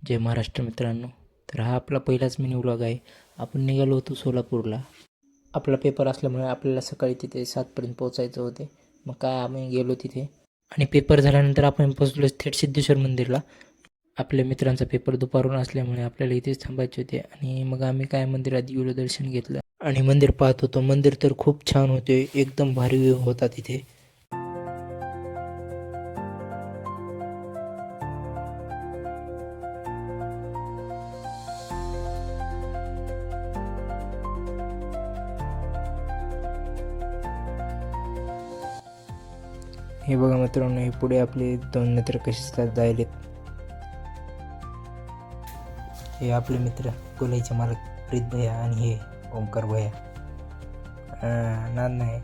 जय महाराष्ट्र मित्रांनो. तर हा आपला पहिलाच मिनी व्लॉग आहे. आपण निघालो होतो सोलापूरला. आपला पेपर असल्यामुळे आपल्याला सकाळी तिथे 7पर्यंत पोहोचायचं होते. मग काय आम्ही गेलो तिथे आणि पेपर झाल्यानंतर आपण पोहोचलो थेट सिद्धेश्वर मंदिरला. आपल्या मित्रांचा पेपर दुपारून असल्यामुळे आपल्याला इथेच थांबायचे होते आणि मग आम्ही काय मंदिरात गेलो, दर्शन घेतलं आणि मंदिर पाहत होतो. मंदिर तर खूप छान होते, एकदम भारी व्ह्यू होता तिथे. हे बघा मित्रांनो, हे पुढे आपले 2 मित्र कसे जायलेत. हे आपले मित्र गोलाईचे मालक प्रीत भैया आणि हे ओंकार भैया. नाद नाही.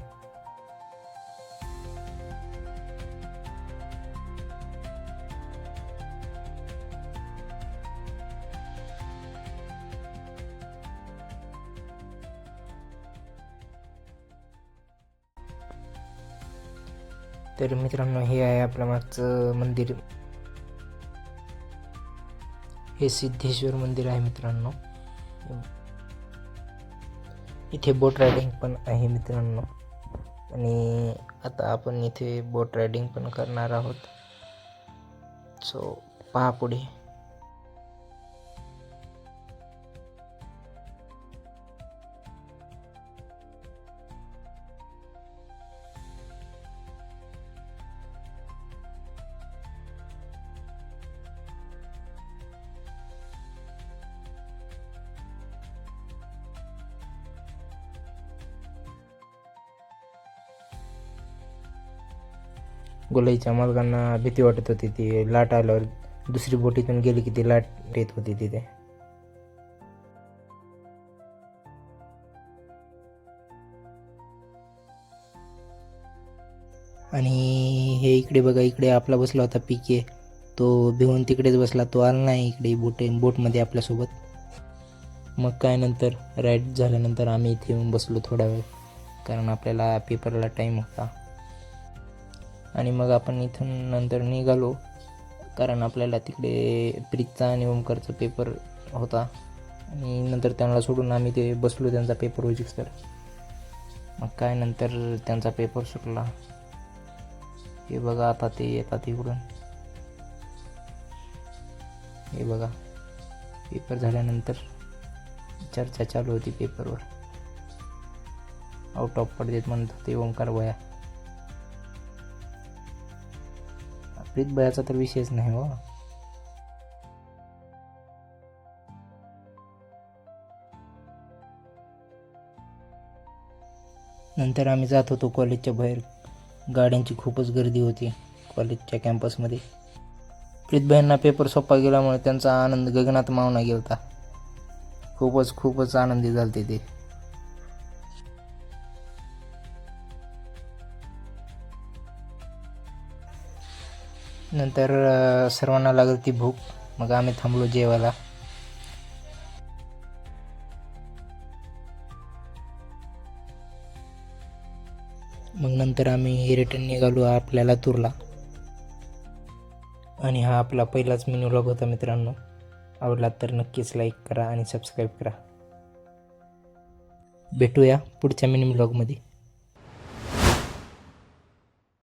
तर मित्रांनो, हे आहे आपल्या मागचं मंदिर. हे सिद्धेश्वर मंदिर आहे मित्रांनो. इथे बोट रायडिंग पण आहे मित्रांनो आणि आता आपण इथे बोट रायडिंग पण करणार आहोत. सो पहा पुढे. गोलाईच्या मालकांना भीती वाटत होती, ती लाट आल्यावर दुसरी बोटीतून गेली की ती लाट येत होती तिथे. आणि हे इकडे बघा, इकडे आपला बसला होता पीके. तो भिवून तिकडेच बसला, तो आला नाही इकडे बोटमध्ये आपल्यासोबत. मग काय नंतर राईड झाल्यानंतर आम्ही इथे येऊन बसलो थोडा वेळ, कारण आपल्याला पेपरला टाईम होता. आणि मग आपण इथून नंतर निघालो, कारण आपल्याला तिकडे प्रीतचा आणि ओमकारचा पेपर होता. आणि नंतर त्यांना सोडून आम्ही ते बसलो त्यांचा पेपर तर. मग काय नंतर त्यांचा पेपर सुटला. हे बघा, आता ते येतात इकडून. हे बघा, पेपर झाल्यानंतर चर्चा चालू होती पेपरवर. आउट ऑफ पडदेत म्हणत होते ओंकार भैया. प्रीत भैयाचा तर विषयच नाही हो. नंतर आम्ही जात होतो कॉलेजच्या बाहेर. गाड्यांची खूपच गर्दी होती कॉलेजच्या कॅम्पसमध्ये. प्रीत भैयांना पेपर सोपा गेल्यामुळे त्यांचा आनंद गगनात मावना गेलता. खूपच आनंदी झालते ते. नंतर सर्वांना लागली ती भूक. मग आम्ही थांबलो जेवायला. मग नंतर आम्ही रिटर्न निघालो आपल्या लातूरला. आणि हा आपला पहिलाच मिनी व्लॉग होता मित्रांनो. आवडला तर नक्कीच लाईक करा आणि सबस्क्राईब करा. भेटूया पुढच्या मिनी व्लॉगमध्ये.